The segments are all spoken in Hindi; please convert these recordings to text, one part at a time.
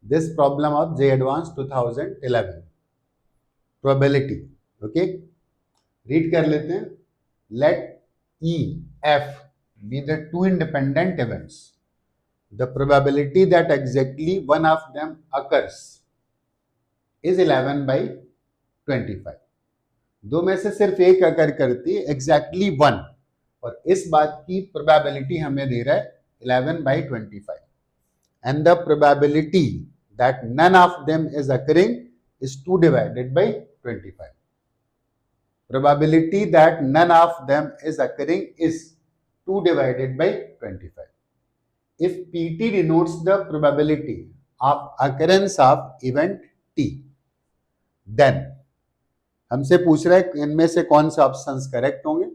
this problem of J Advanced 2011 probability. Okay, read कर लेते हैं. Let E F be the two independent events. The probability that exactly one of them occurs is 11 by 25. दो में से सिर्फ एक अकर करती है एग्जैक्टली वन, और इस बात की प्रोबेबिलिटी हमें दे रहा है 11 by 25. And the probability that none of them is occurring is 2 divided by 25. Probability that none of them is occurring is 2 divided by 25. If PT denotes the probability of occurrence of event T, then हमसे पूछ रहा है इनमें से कौन से ऑप्शंस करेक्ट होंगे,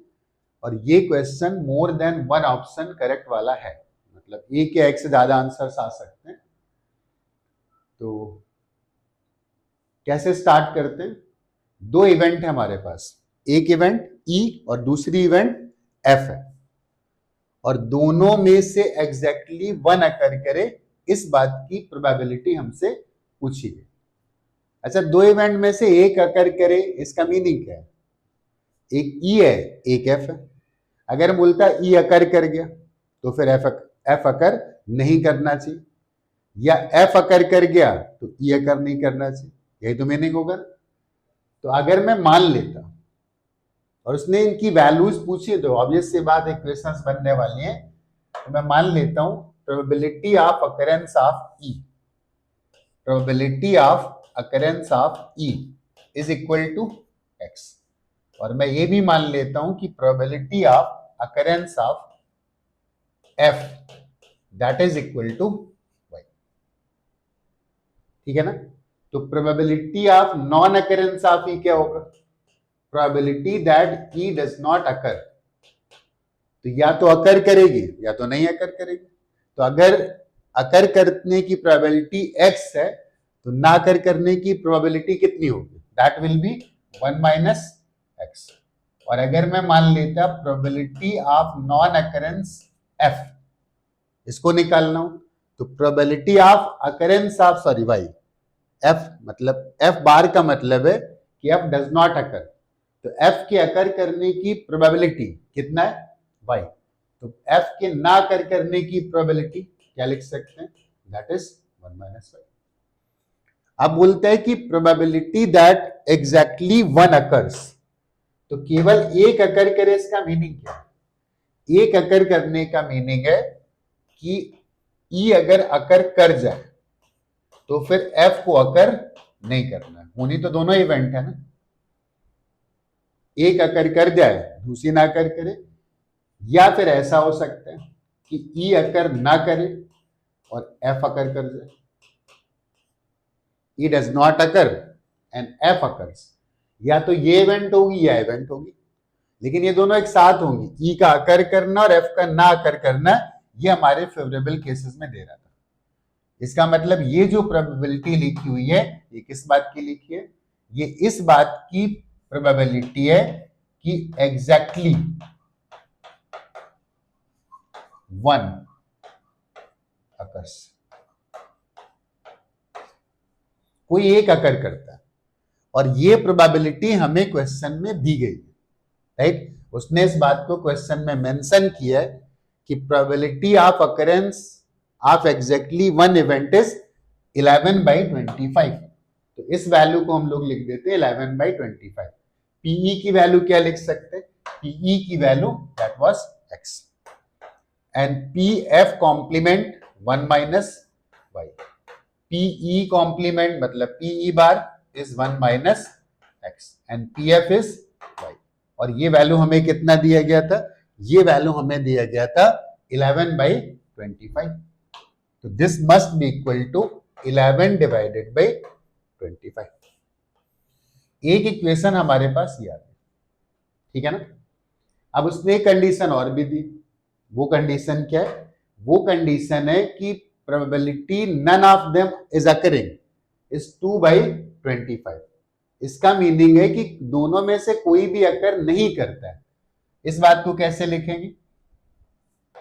और ये question more than one option correct वाला है, मतलब एक या एक से ज्यादा आंसर्स आ सकते हैं. तो कैसे स्टार्ट करते हैं? दो इवेंट है हमारे पास, एक इवेंट E और दूसरी इवेंट F है, और दोनों में से एग्जैक्टली वन अकर करे इस बात की प्रोबेबिलिटी हमसे पूछी गई. अच्छा, दो इवेंट में से एक अकर करे, इसका मीनिंग क्या है? एक E है, एक F है. अगर बोलता E अकर कर गया तो फिर F अकर नहीं करना चाहिए, या F अकर कर गया तो E अकर नहीं करना चाहिए. यही तो मीनिंग होगा. तो अगर मैं मान लेता और उसने इनकी वैल्यूज पूछी तो ऑब्वियस सी बात इक्वेशंस बनने वाली हैं. तो मैं मान लेता हूं probability of occurrence of E, probability of occurrence of E is equal to x, और मैं ये भी मान लेता हूं कि probability of occurrence of F that is equal to y. ठीक है ना? तो probability of non occurrence of E क्या होगा? Probability that E does not occur. तो या तो अकर करेगी या तो नहीं अकर करेगी. तो अगर अकर करने की प्रोबेबिलिटी x है तो ना अकर करने की प्रोबेबिलिटी कितनी होगी? That will be 1 minus x. और अगर मैं मान लेता probability of non occurrence f, इसको निकालना हो तो probability of occurrence of y, f मतलब f बार का मतलब है कि f डज नॉट अकर. तो f के अकर करने की प्रोबेबिलिटी कितना है? y. तो f के ना अकर करने की प्रोबेबिलिटी क्या लिख सकते हैं? That is 1 minus y. अब बोलते हैं कि probability that exactly one occurs. तो केवल एक अकर करे, इसका मीनिंग क्या है? एक अकर करने का मीनिंग है कि E अगर अकर कर जाए तो फिर F को अकर नहीं करना. होनी तो दोनों इवेंट है ना, एक अकर कर जाए दूसरी ना अकर करे, या फिर ऐसा हो सकता है कि E अकर ना करे और F अकर कर जाए. E does not occur and F occurs. या तो ये इवेंट होगी या इवेंट होगी, लेकिन ये दोनों एक साथ होंगी. E का अकर करना और F का ना अकर करना, ये हमारे फेवरेबल केसेस में दे रहा था. इसका मतलब ये जो प्रोबेबिलिटी लिखी हुई है ये किस बात की लिखी है? ये इस बात की प्रोबेबिलिटी है कि एग्जैक्टली वन अकर्स. कोई एक अकर करता है, और ये प्रोबेबिलिटी हमें क्वेश्चन में दी गई है, राइट? उसने इस बात को क्वेश्चन में मेंशन किया है कि probability of occurrence of exactly one event is 11 by 25. तो इस वैल्यू को हम लोग लिख देते हैं 11 by 25. पीई की वैल्यू क्या लिख सकते हैं? पीई की value that was x, and PF complement 1 minus y. PE complement मतलब PE bar is 1 minus x and PF is y. और ये वैल्यू हमें कितना दिया गया था? ये वैल्यू हमें दिया गया था 11 by 25. तो this must be equal to 11 divided by 25. एक इक्वेशन हमारे पास ये आ गई. ठीक है ना? अब उसने एक कंडीशन और भी दी. वो कंडीशन क्या है? वो कंडीशन है कि probability none of them is occurring is 2 by 25. इसका मीनिंग है कि दोनों में से कोई भी अकर नहीं करता है. इस बात को कैसे लिखेंगे?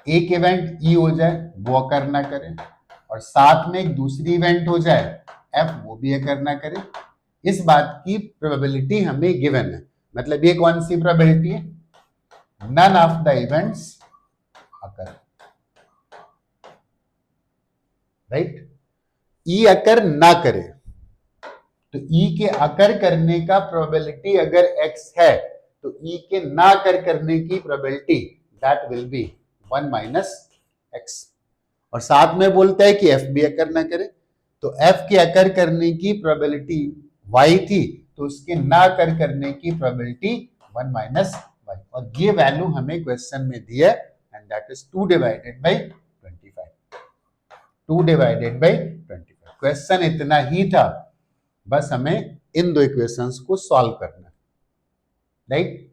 एक इवेंट E हो जाए वो अकर ना करे, और साथ में एक दूसरी इवेंट हो जाए एफ, वो भी अकर ना करे, इस बात की प्रोबेबिलिटी हमें गिवन है। मतलब ये कौन सी प्रोबेबिलिटी है? None of the events occur, right. E occur ना करे, तो ई के अकर करने का प्रोबेबिलिटी अगर एक्स है, तो ई के ना करने की probability that will be 1 minus x. और साथ में बोलता है कि एफ भी अकर ना करे, तो एफ के अकर करने की प्रोबेबिलिटी वाई थी, तो उसके ना करने की प्रोबेबिलिटी 1 माइनस वाई, और ये वैल्यू हमें क्वेश्चन में दी है, and that is 2 divided by 25। 2 divided by 25। Question इतना ही था, बस हमें इन दो इक्वेशंस को सॉल्व करना है, राइट।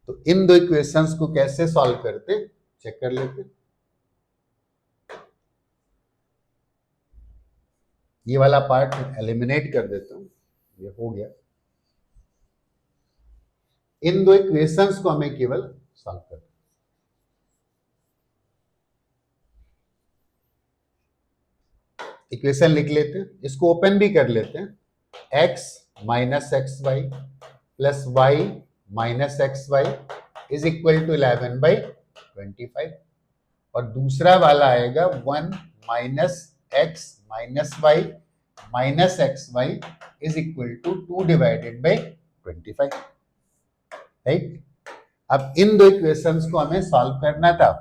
तो इन दो इक्वेशंस को कैसे सॉल्व करते चेक कर लेते। ये वाला पार्ट एलिमिनेट कर देता हूं, ये हो गया। इन दो इक्वेशंस को हमें केवल सॉल्व करना। इक्वेशन लिख लेते हैं, इसको ओपन भी कर लेते हैं। x minus x y plus y minus x y is equal to 11 by 25, और दूसरा वाला आएगा 1 minus x minus y minus x y is equal to 2 divided by 25, right. अब इन दो इक्वेशंस को हमें सॉल्व करना था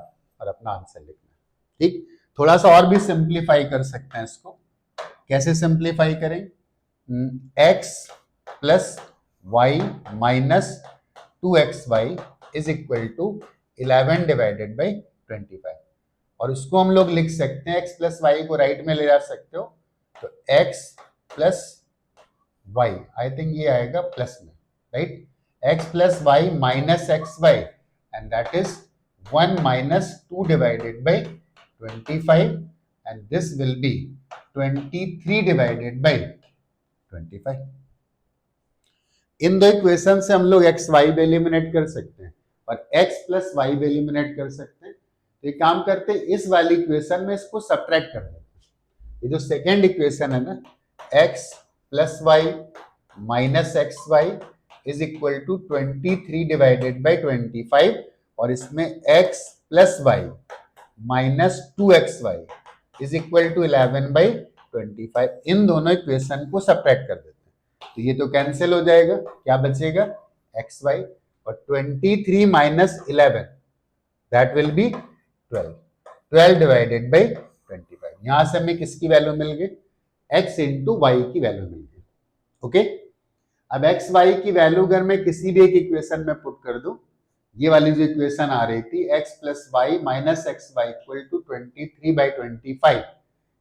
और अपना आंसर लिखना, ठीक। थोड़ा सा और भी सिंप्लीफाई कर सकते हैं इसको। कैसे सिंप्लीफाई करें? x plus y minus 2xy is equal to 11 divided by 25, और इसको हम लोग लिख सकते हैं, x प्लस वाई को राइट में ले जा सकते हो, तो x plus y, I think ये आएगा प्लस में, right. x plus y minus x y, and that is 1 minus 2 divided by 25, and this will be 23 divided by 25। इन दो इक्वेशन से हम लोग एक्स वाई भी एलिमिनेट कर सकते हैं और एक्स प्लस वाई भी एलिमिनेट कर सकते हैं। तो ये काम करते हैं, इस वाली इक्वेशन में इसको सब्ट्रैक्ट कर देते हैं। ये जो सेकेंड इक्वेशन है ना, x plus y minus x y is equal to 23 divided by 25, और इसमें x plus y minus 2xy is equal to 11 by 25, इन दोनों इक्वेशन को सब्ट्रैक्ट कर देते हैं। तो ये तो कैंसिल हो जाएगा, क्या बचेगा? xy, और 23 minus 11 that will be 12, 12 divided by 25। यहां से हमें किसकी वैल्यू मिल गई? x इंटू वाई की वैल्यू मिल गई, ओके। अब एक्स वाई की वैल्यू अगर मैं किसी भी एक इक्वेशन में पुट कर दूं, ये वाली जो इक्वेशन आ रही थी x plus y minus x y equal to 23 by 25,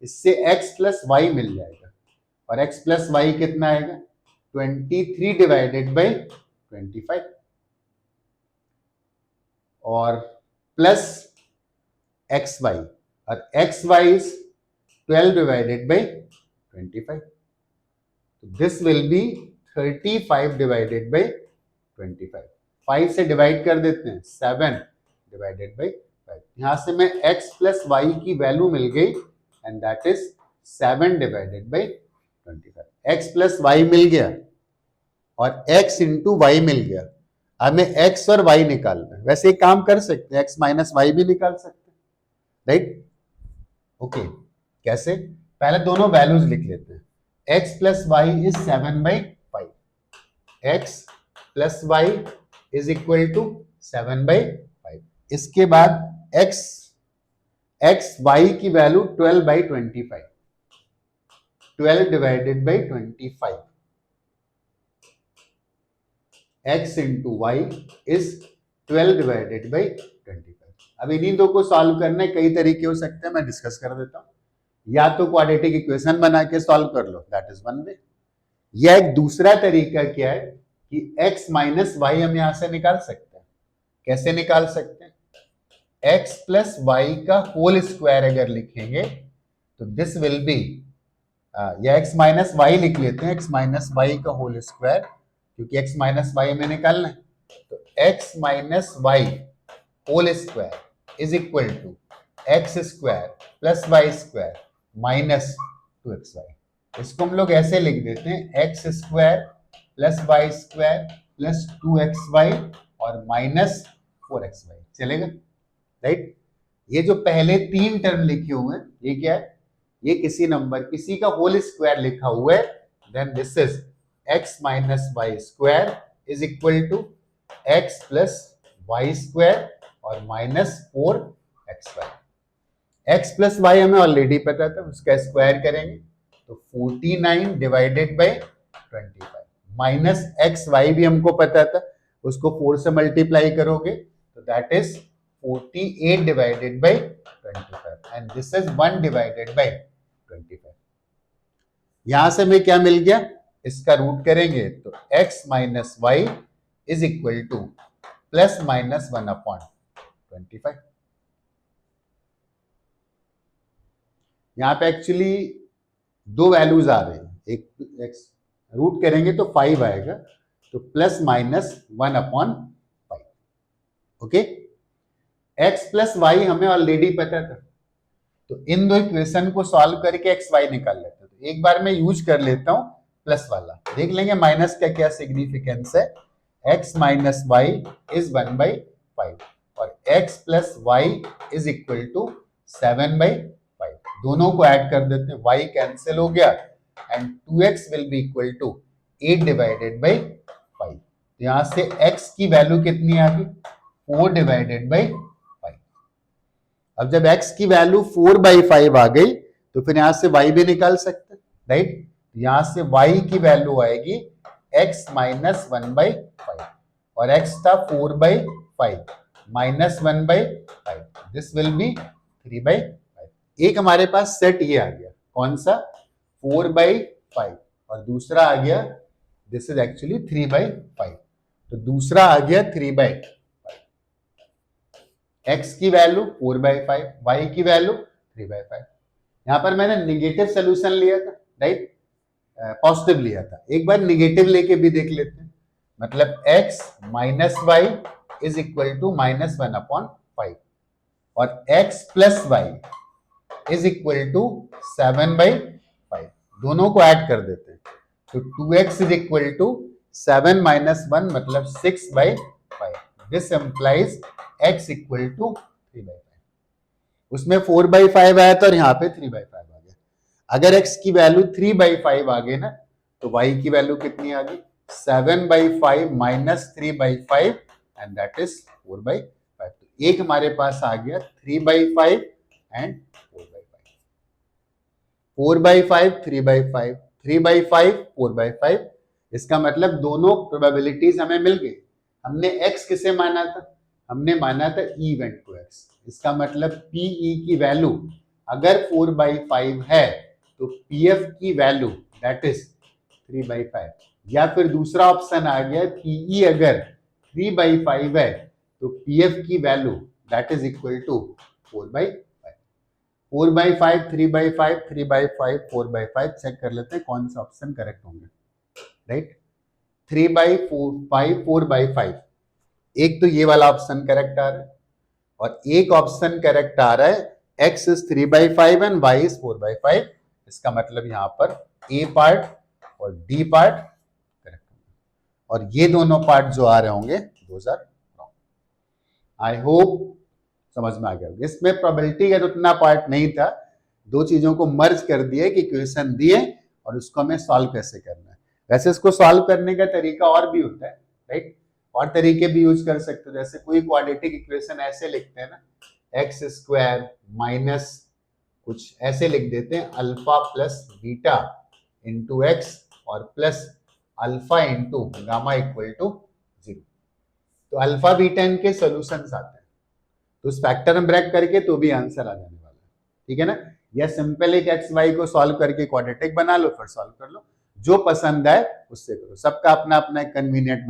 इससे x प्लस वाई मिल जाएगा, और x प्लस वाई कितना आएगा? 23 डिवाइडेड बाई 25, और प्लस एक्स वाई, और x y is 12 divided by 25, this will be 35 divided by 25। 5 से डिवाइड कर देते हैं, 7 डिवाइडेड बाई 5। यहां से मैं x प्लस वाई की वैल्यू मिल गई, and that is 7 divided by 25। x plus y मिल गया और x इंटू वाई मिल गया। हमें x और y निकालना है। वैसे एक काम कर सकते हैं, x माइनस वाई भी निकाल सकते हैं, राइट, ओके। कैसे? पहले दोनों वैल्यूज लिख लेते हैं। x plus y is 7 by 5, x plus y is equal to 7 by 5। इसके बाद x y की value 12 by 25, 12 divided by 25, x into y is 12 divided by 25। अब इन्हीं दो को सॉल्व करने कई तरीके हो सकते हैं, मैं डिस्कस कर देता हूं। या तो क्वाड्रेटिक इक्वेशन बना के सॉल्व कर लो, दैट इज वन वे। या एक दूसरा तरीका क्या है कि x माइनस वाई हम यहां से निकाल सकते हैं। कैसे निकाल सकते हैं? x प्लस वाई का होल स्क्वायर अगर लिखेंगे तो दिस विल बी, या x माइनस वाई लिख लेते हैं, x माइनस वाई का होल स्क्वायर, क्योंकि x माइनस वाई हमें निकालना है। तो x minus y whole square is equal to x square plus y square minus 2xy। इसको हम लोग ऐसे लिख देते हैं x square plus y square plus 2xy और माइनस 4xy। चलेगा, राइट। ये जो पहले 3 टर्म लिखे हुए हैं ये क्या है, ये किसी नंबर किसी का होल स्क्वायर लिखा हुआ है, then this is x minus y square is equal to x plus y square और minus 4xy। x plus y हमें ऑलरेडी पता था, उसका स्क्वायर करेंगे तो 49 divided by 25 minus x y भी हमको पता था, उसको 4 से मल्टीप्लाई करोगे तो that is 48 divided by 25 and this is 1 divided by 25। यहां से हमें क्या मिल गया, इसका रूट करेंगे तो x minus y is equal to plus minus 1 upon 25। यहां पे एक्चुअली 2 वैल्यूज आ रहे हैं, एक x रूट करेंगे तो 5 आएगा, तो plus minus 1 upon 5। Okay, x plus y हमें ऑलरेडी पता था, तो इन दो इक्वेशन को सॉल्व करके एक्स वाई निकाल लेते हैं। तो एक बार मैं यूज कर लेता हूं प्लस वाला, देख लेंगे माइनस का क्या सिग्निफिकेंस है। x माइनस वाई इज 1/5 और x plus y is equal to 7/5। दोनों को ऐड कर देते हैं, y कैंसिल हो गया and 2x will be equal to 8 divided by 5। यहां से x की वैल्यू कितनी आ गई, 4 डिवाइडेड बाई 5। अब जब x की वैल्यू 4/5 आ गई तो फिर यहां से y भी निकाल सकते हैं, राइट। यहां से y की वैल्यू आएगी x माइनस 1/5 और x था 4/5 माइनस 1/5, दिस विल बी 3/5। एक हमारे पास सेट ये आ गया, कौन सा, 4/5 और दूसरा आ गया दिस इज एक्चुअली 3/5। तो दूसरा आ गया 3/5, x की वैल्यू 4/5, y की वैल्यू 3/5। यहां पर मैंने निगेटिव सोल्यूशन लिया था, राइट, पॉजिटिव लिया था। एक बार निगेटिव लेके भी देख लेते हैं, मतलब x minus y is equal to minus 1 upon 5 और x plus y is equal to 7/5। दोनों को ऐड कर देते हैं तो 2x is equal to 7 minus 1 मतलब 6/5। This implies x equal to 3/5। उसमें 4/5 आया था और यहाँ पे 3/5 आ गया। अगर x की वैल्यू 3/5 आ गई ना तो y की वैल्यू कितनी आ गई, 7/5 माइनस 3/5 एंड दैट इज 4/5। तो एक हमारे पास आ गया 3/5 एंड 4/5, 4/5 3/5, 3/5 4/5। इसका मतलब दोनों प्रोबेबिलिटीज हमें मिल गई। हमने x किसे माना था, हमने माना था ई वेंट टू x। इसका मतलब PE की वैल्यू अगर 4/5 है तो PF की वैल्यू दैट इज 3/5। या फिर दूसरा ऑप्शन आ गया, PE अगर 3/5 है तो PF की value that is equal to 4/5। 4/5 3/5 3/5 4/5 check कर लेते हैं कौन सा ऑप्शन करेक्ट होंगे, राइट। 3/5 4/5, एक तो ये वाला ऑप्शन करेक्ट आ रहा है और एक ऑप्शन करेक्ट आ रहा है x is 3/5 and y is 4/5। इसका मतलब यहां पर A पार्ट और D पार्ट करेक्ट होंगे और ये दोनों पार्ट जो आ रहे होंगे those are wrong. I hope समझ में आ गया। इसमें प्रोबेबिलिटी का तो उतना पार्ट नहीं था, दो चीजों को मर्ज कर दिए कि इक्वेशन दिए और उसको हमें सॉल्व कैसे करना है। वैसे इसको सॉल्व करने का तरीका और भी होता है, राइट, और तरीके भी यूज कर सकते हो। जैसे कोई क्वाड्रेटिक इक्वेशन ऐसे लिखते हैं ना, एक्स स्क्वायर माइनस कुछ ऐसे लिख देते हैं alpha plus beta into x और plus alpha into gamma equal to 0। तो अल्फा बीटा इनके सोल्यूशंस आते हैं, तो उस फैक्टर में ब्रेक करके तो भी आंसर आ जाने वाला है, ठीक है ना। या सिंपल एक एक्स वाई को सॉल्व करके क्वाड्रेटिक बना लो, फिर सॉल्व कर लो, जो पसंद आए उससे करो। सबका अपना अपना कन्वीनियंट